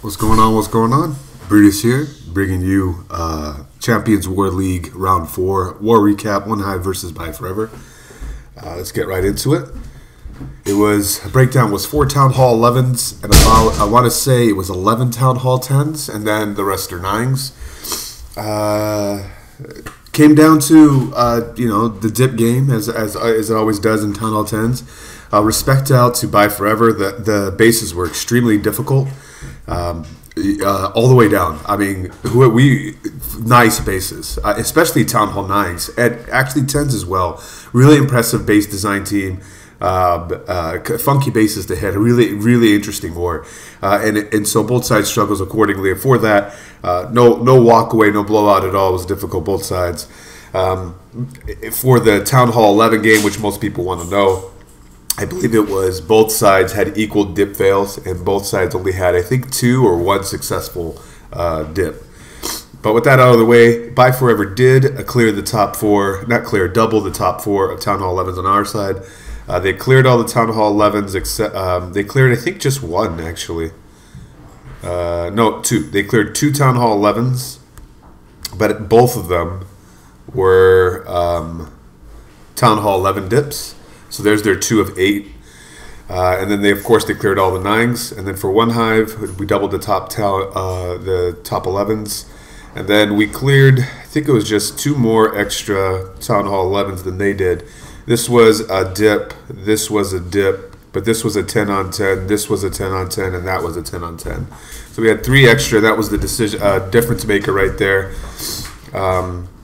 What's going on? What's going on? Brutus here, bringing you Champions War League Round 4 War Recap, OneHive versus ByeForever. Let's get right into it. Breakdown was 4 Town Hall 11s, and about, I want to say it was 11 Town Hall 10s, and then the rest are 9s. Came down to, the dip game, as it always does in Town Hall 10s. Respect out to ByeForever. The bases were extremely difficult. All the way down. I mean, nice bases, especially Town Hall 9s, and actually 10s as well. Really impressive base design team. Funky bases to hit. A really interesting war. And so both sides struggles accordingly. And for that, no walk away, no blowout at all. It was difficult, both sides. For the Town Hall 11 game, which most people want to know, I believe it was both sides had equal dip fails, and both sides only had, I think, 2 or 1 successful dip. But with that out of the way, ByeForever did clear the top 4, double the top 4 of Town Hall 11s on our side. They cleared all the Town Hall 11s, except they cleared, I think, just 1, actually. No, 2. They cleared 2 Town Hall 11s, but both of them were Town Hall 11 dips. So there's their 2 of 8. And then they cleared all the 9s. And then for OneHive, we doubled the top 11s. And then we cleared, I think it was just 2 more extra Town Hall 11s than they did. This was a dip, this was a dip, but this was a 10 on 10, this was a 10 on 10, and that was a 10 on 10. So we had 3 extra. That was the difference maker right there.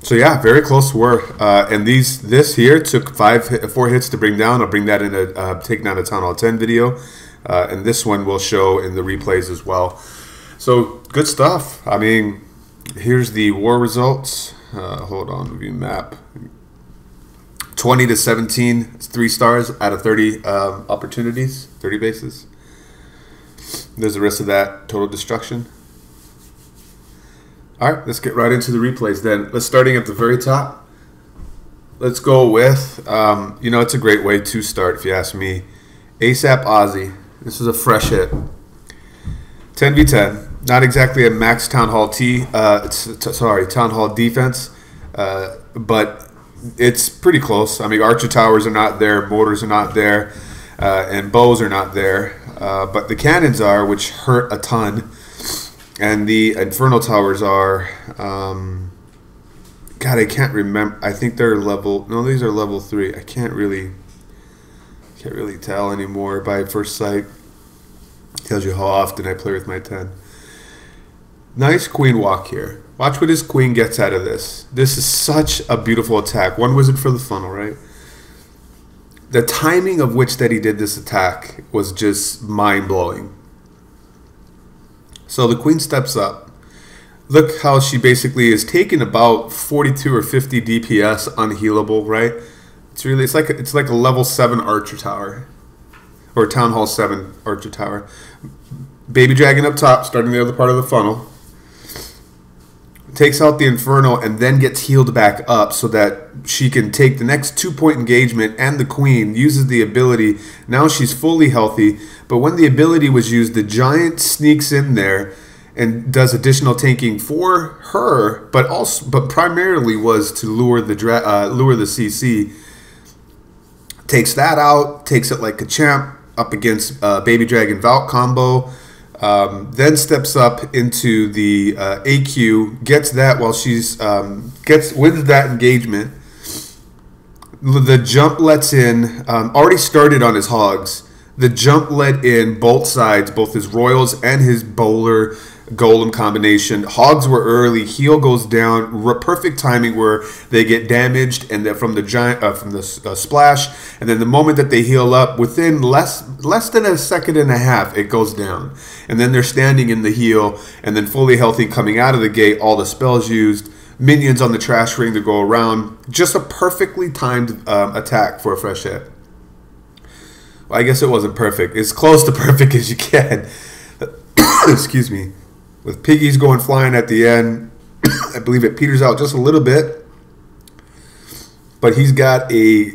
So yeah, very close war. And this here took 4 hits to bring down. I'll bring that in a take down a Town Hall 10 video. And this one will show in the replays as well. So good stuff. I mean, here's the war results. Hold on, review map. 20 to 17, it's 3 stars out of 30 opportunities, 30 bases. There's the rest of that total destruction. All right, let's get right into the replays then. Let's starting at the very top. Let's go with, it's a great way to start if you ask me. ASAP Aussie. This is a fresh hit. 10v10. Not exactly a max Town Hall Town Hall defense, but it's pretty close. I mean, archer towers are not there, mortars are not there, and bows are not there, but the cannons are, which hurt a ton. And the Infernal Towers are, God, I can't remember. I think they're these are level 3. I can't really tell anymore by first sight. Tells you how often I play with my 10. Nice queen walk here. Watch what his queen gets out of this. This is such a beautiful attack. 1 wizard for the funnel, right? The timing of which that he did this attack was just mind-blowing. So the queen steps up. Look how she basically is taking about 42 or 50 DPS unhealable, right? It's like a level 7 archer tower, or Town Hall 7 archer tower. Baby dragon up top, starting the other part of the funnel. Takes out the Infernal and then gets healed back up so that she can take the next 2-point engagement, and the queen uses the ability. Now she's fully healthy, but when the ability was used, the giant sneaks in there and does additional tanking for her, but primarily was to lure the CC. Takes that out, takes it like a champ up against Baby Dragon Valk combo. Then steps up into the AQ, gets that while she's wins that engagement. The jump lets in, already started on his hogs. The jump let in both sides, both his royals and his bowler golem combination. Hogs were early, heal goes down, perfect timing where they get damaged, and then from the splash, and then the moment that they heal up, within less than a second and a half, it goes down, and then they're standing in the heal, and then fully healthy coming out of the gate. All the spells used, minions on the trash ring to go around. Just a perfectly timed attack for a fresh hit. Well, I guess it wasn't perfect. It's close to perfect as you can. Excuse me. With piggies going flying at the end, I believe it peters out just a little bit. But he's got a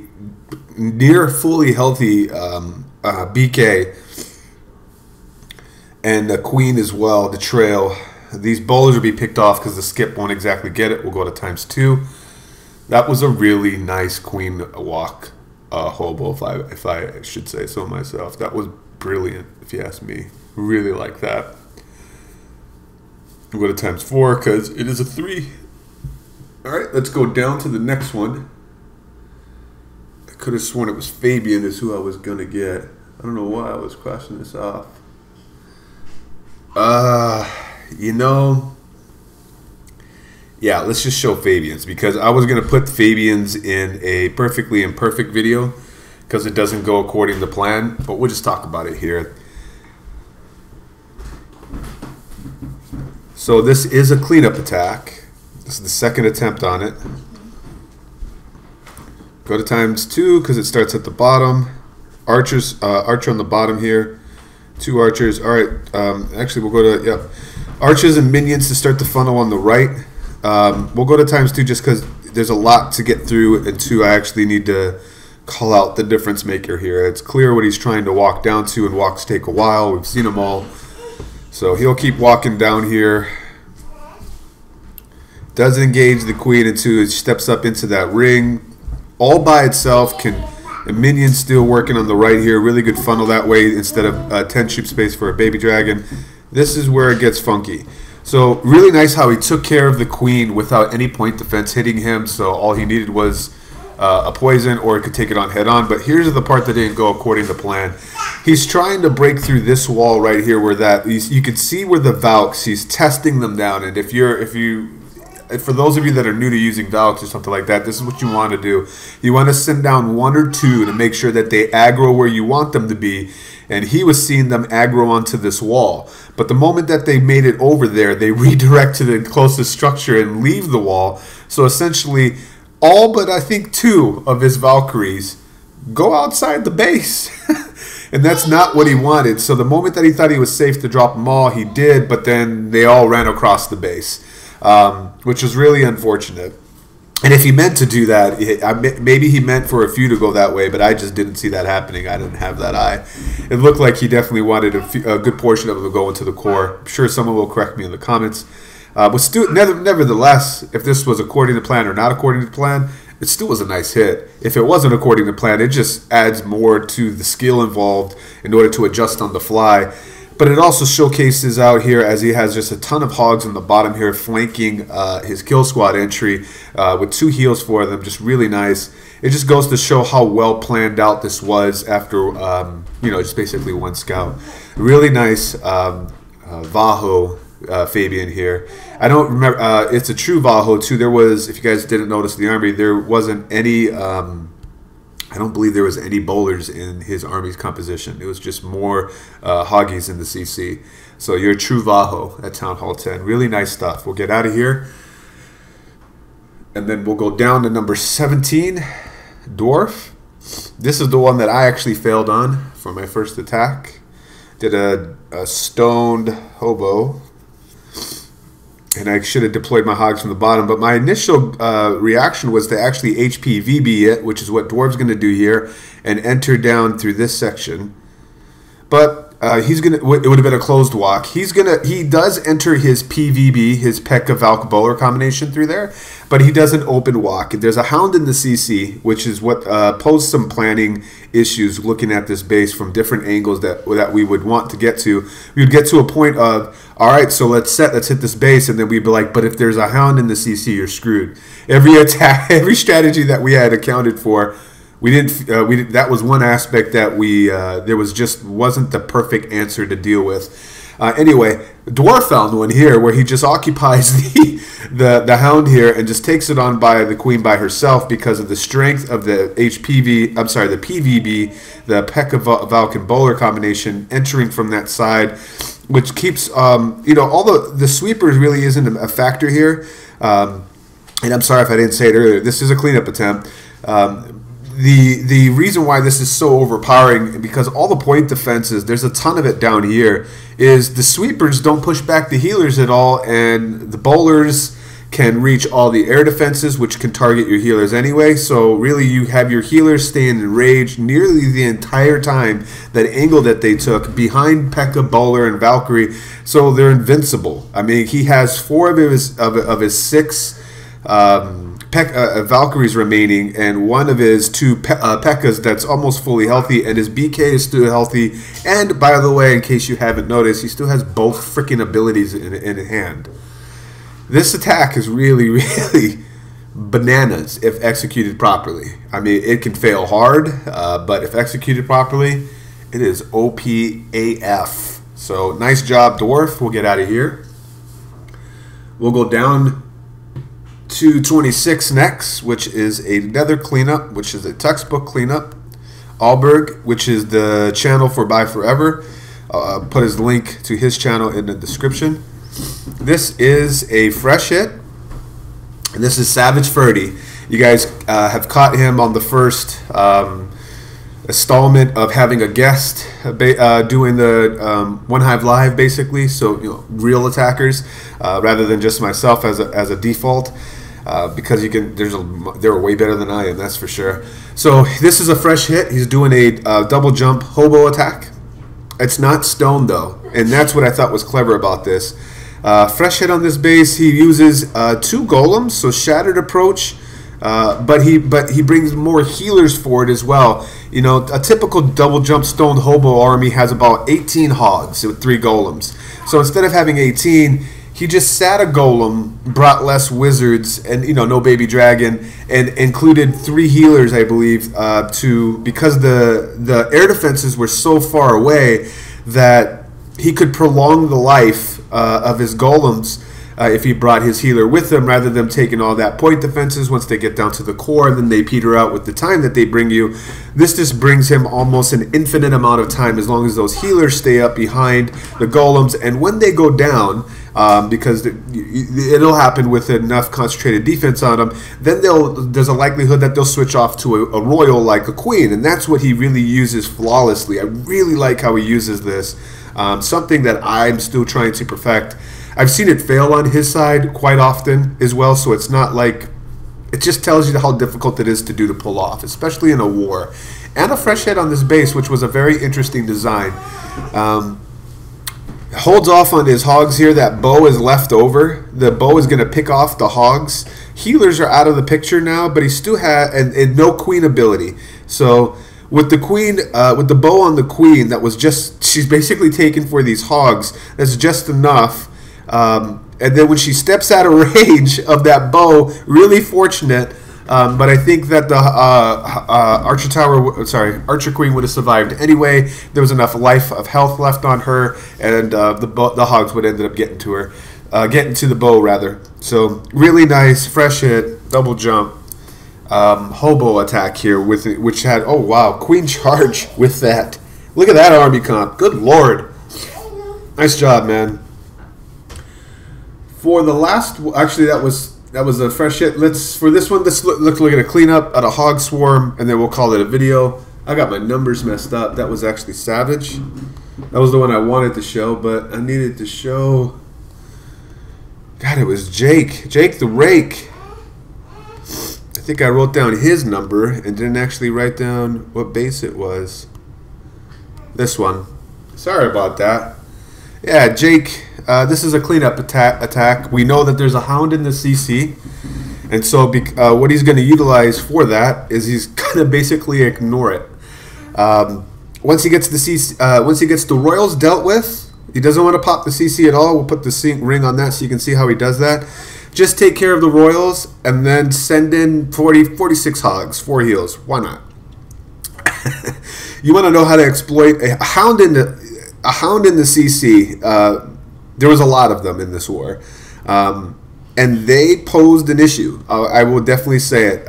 near fully healthy BK. and the queen as well, the trail. These bowlers will be picked off because the skip won't exactly get it. We'll go to ×2. That was a really nice queen walk hobo, if I should say so myself. That was brilliant, if you ask me. Really like that. We'll go to ×4 because it is a 3. All right, let's go down to the next one. I could have sworn it was Fabian is who I was going to get. I don't know why I was crossing this off. You know, yeah, let's just show Fabians, because I was going to put Fabians in a perfectly imperfect video because it doesn't go according to plan, but we'll just talk about it here. So this is a cleanup attack. This is the second attempt on it. Go to ×2 because it starts at the bottom. Archers, archer on the bottom here. 2 archers. All right. Actually, we'll go to, yep. Archers and minions to start the funnel on the right. We'll go to ×2 just because there's a lot to get through, and 2, I actually need to call out the difference maker here. It's clear what he's trying to walk down to, and walks take a while. We've seen them all. So he'll keep walking down here. Doesn't engage the queen until it steps up into that ring. All by itself. Can a minion still working on the right here. Really good funnel that way instead of 10 ship space for a baby dragon. This is where it gets funky. So really nice how he took care of the queen without any point defense hitting him. So all he needed was a poison, or it could take it on head on. But here's the part that didn't go according to plan. He's trying to break through this wall right here, where that you can see where the Valks, he's testing them down. And for those of you that are new to using Valks or something like that, this is what you want to do. You want to send down 1 or 2 to make sure that they aggro where you want them to be. And he was seeing them aggro onto this wall. But the moment that they made it over there, they redirect to the closest structure and leave the wall. So essentially, all but I think 2 of his Valkyries go outside the base. And that's not what he wanted. So the moment that he thought he was safe to drop them all, he did. But then they all ran across the base. Which was really unfortunate. And if he meant to do that, maybe he meant for a few to go that way, but I just didn't see that happening. I didn't have that eye. It looked like he definitely wanted a good portion of it to go into the core. I'm sure someone will correct me in the comments. But still, nevertheless, if this was according to plan or not according to plan, it still was a nice hit. If it wasn't according to plan, it just adds more to the skill involved in order to adjust on the fly. But it also showcases out here, as he has just a ton of hogs on the bottom here flanking his kill squad entry with 2 heals for them. Just really nice. It just goes to show how well planned out this was after, just basically 1 scout. Really nice Vaho Fabian here. I don't remember. It's a true Vaho too. There was, if you guys didn't notice the army, there wasn't any... I don't believe there was any bowlers in his army's composition. It was just more hoggies in the CC. So you're a true Vaho at Town Hall 10. Really nice stuff. We'll get out of here. And then we'll go down to number 17, Dwahrve. This is the one that I actually failed on for my first attack. Did a stoned hobo. And I should have deployed my hogs from the bottom. But my initial reaction was to actually HPVB it, which is what Dwahrve's going to do here, and enter down through this section. But he's gonna. It would have been a closed walk. He does enter his PVB, his P.E.K.K.A. Valk Bowler combination through there, but he does an open walk. There's a hound in the CC, which is what posed some planning issues looking at this base from different angles that we would want to get to. We would get to a point of, all right, so let's hit this base, and then we'd be like, but if there's a hound in the CC, you're screwed. Every attack, every strategy that we had accounted for, we didn't. That was one aspect that there wasn't the perfect answer to deal with. Anyway, Dwahrve found one here where he just occupies the hound here and just takes it on by the queen by herself because of the strength of the the PVB, the P.E.K.K.A. Valk Bowler combination entering from that side, which keeps all the sweepers really isn't a factor here. And I'm sorry if I didn't say it earlier. This is a cleanup attempt. The reason why this is so overpowering, because all the point defenses, there's a ton of it down here, is the sweepers don't push back the healers at all, and the bowlers can reach all the air defenses, which can target your healers anyway. So really, you have your healers staying enraged nearly the entire time. That angle that they took behind P.E.K.K.A, Bowler, and Valkyrie, so they're invincible. I mean, he has 4 of his 6 Valkyries remaining, and 1 of his 2 P.E.K.K.As that's almost fully healthy, and his BK is still healthy. And by the way, in case you haven't noticed, he still has both freaking abilities in hand. This attack is really, really bananas if executed properly. I mean, it can fail hard, but if executed properly, it is OP AF. So nice job, Dwahrve. We'll get out of here. We'll go down to 26 next, which is another cleanup, which is a textbook cleanup. Alberg, which is the channel for ByeForever. Put his link to his channel in the description. This is a fresh hit, and this is Savage Ferdy. You guys have caught him on the first installment of having a guest doing the OneHive Live, basically. So, you know, real attackers rather than just myself as a default, because you can. They're way better than I am, that's for sure. So this is a fresh hit. He's doing a double jump hobo attack. It's not stone though, and that's what I thought was clever about this. Fresh hit on this base. He uses 2 golems, so shattered approach, but he brings more healers forward as well. You know, a typical double jump stone hobo army has about 18 hogs with 3 golems. So instead of having 18, he just sat a golem, brought less wizards, and, you know, no baby dragon, and included 3 healers, I believe, because the air defenses were so far away that he could prolong the life of his golems if he brought his healer with him, rather than taking all that point defenses once they get down to the core, and then they peter out with the time that they bring you. This just brings him almost an infinite amount of time as long as those healers stay up behind the golems. And when they go down, because it'll happen with enough concentrated defense on them, then there's a likelihood that they'll switch off to a royal like a queen, and that's what he really uses flawlessly. I really like how he uses this. Something that I'm still trying to perfect. I've seen it fail on his side quite often as well, so it's not like, it just tells you how difficult it is to pull off, especially in a war. And a fresh hit on this base, which was a very interesting design. Holds off on his hogs here. That bow is left over. The bow is going to pick off the hogs. Healers are out of the picture now, but he still had and no queen ability. So with the queen, with the bow on the queen, that was just, she's basically taken for these hogs. That's just enough. And then when she steps out of range of that bow, really fortunate. But I think that the Archer Queen would have survived anyway. There was enough life of health left on her, and the hogs would have ended up getting to her, getting to the bow rather. So really nice, fresh hit, double jump, hobo attack here with it, which had, oh wow, queen charge with that. Look at that army comp. Good lord, nice job, man. For the last, actually that was a fresh hit. For this one, let's look at a cleanup at a hog swarm, and then we'll call it a video. I got my numbers messed up. That was actually Savage. That was the one I wanted to show, but I needed to show. God, it was Jake the Rake. I think I wrote down his number and didn't actually write down what base it was. This one. Sorry about that. Yeah, Jake. This is a cleanup attack. We know that there's a hound in the CC, and so what he's going to utilize for that is he's going to basically ignore it. Once he gets the CC, once he gets the royals dealt with, he doesn't want to pop the CC at all. We'll put the ring on that so you can see how he does that. Just take care of the royals and then send in 46 hogs, 4 heals. Why not? You want to know how to exploit a hound in the CC. There was a lot of them in this war, and they posed an issue. I will definitely say it.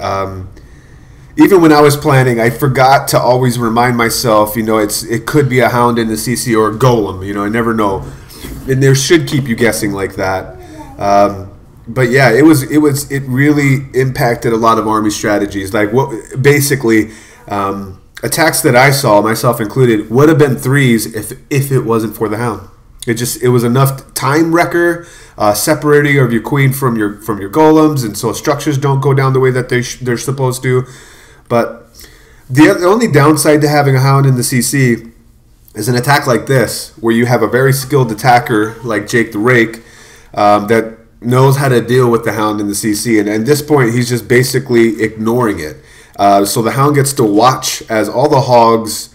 Even when I was planning, I forgot to always remind myself, you know, it could be a hound in the CC or a golem. You know, I never know, and there should keep you guessing like that. But yeah, it really impacted a lot of army strategies. Like basically. Attacks that I saw, myself included, would have been 3s if it wasn't for the hound. It was enough time wrecker, separating of your queen from your golems, and so structures don't go down the way that they're supposed to. But the only downside to having a hound in the CC is an attack like this, where you have a very skilled attacker like Jake the Rake that knows how to deal with the hound in the CC, and at this point he's just basically ignoring it. So the hound gets to watch as all the hogs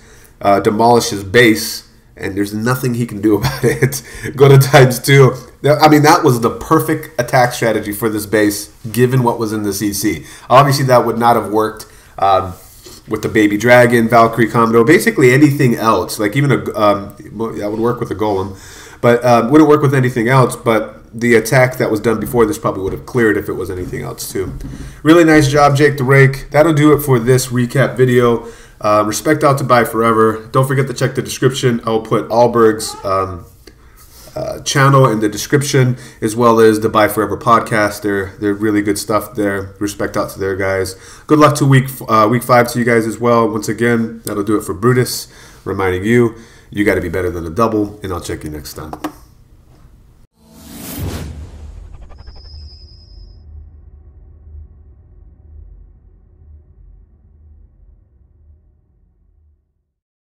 demolish his base, and there's nothing he can do about it. Go to ×2. I mean, that was the perfect attack strategy for this base, given what was in the CC. Obviously, that would not have worked with the baby dragon, Valkyrie combo, basically anything else. Like even that would work with a golem, but wouldn't work with anything else. But the attack that was done before this probably would have cleared if it was anything else too. Really nice job, Jake the Rake. That'll do it for this recap video. Respect out to ByeForever. Don't forget to check the description. I will put Alberg's channel in the description, as well as the ByeForever podcast. They're really good stuff there. Respect out to their guys. Good luck to week 5 to you guys as well. Once again, that'll do it for Brutus. Reminding you, you got to be better than a double, and I'll check you next time.